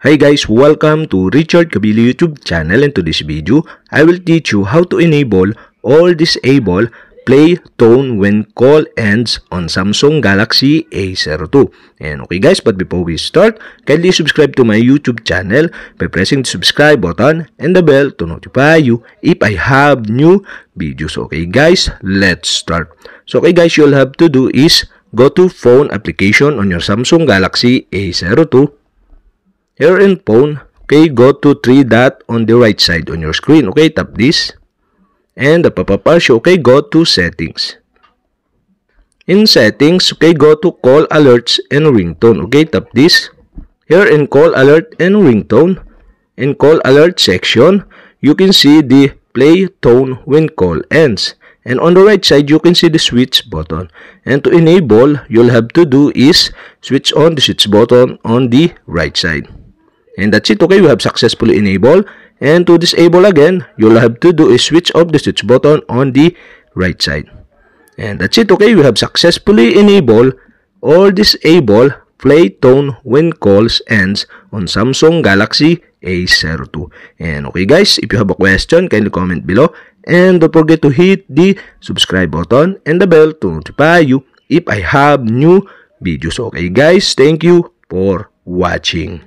Hi guys, welcome to Richard Cabile YouTube channel, and to this video, I will teach you how to enable or disable play tone when call ends on Samsung Galaxy A02. And okay guys, but before we start, kindly subscribe to my YouTube channel by pressing the subscribe button and the bell to notify you if I have new videos. Okay guys, let's start. So okay guys, you'll have to do is go to phone application on your Samsung Galaxy A02. Here in phone, okay, go to 3 dot on the right side on your screen. Okay, tap this. And the pop-up show, okay, go to settings. In settings, okay, go to call alerts and ringtone. Okay, tap this. Here in call alert and ringtone, in call alert section, you can see the play tone when call ends. And on the right side, you can see the switch button. And to enable, you'll have to do is switch on the switch button on the right side. And that's it. Okay, we have successfully enabled. And to disable again, you'll have to do is switch off the switch button on the right side. And that's it. Okay, we have successfully enabled or disable play tone when calls ends on Samsung Galaxy A02. And okay guys, if you have a question, kindly comment below. And don't forget to hit the subscribe button and the bell to notify you if I have new videos. Okay guys, thank you for watching.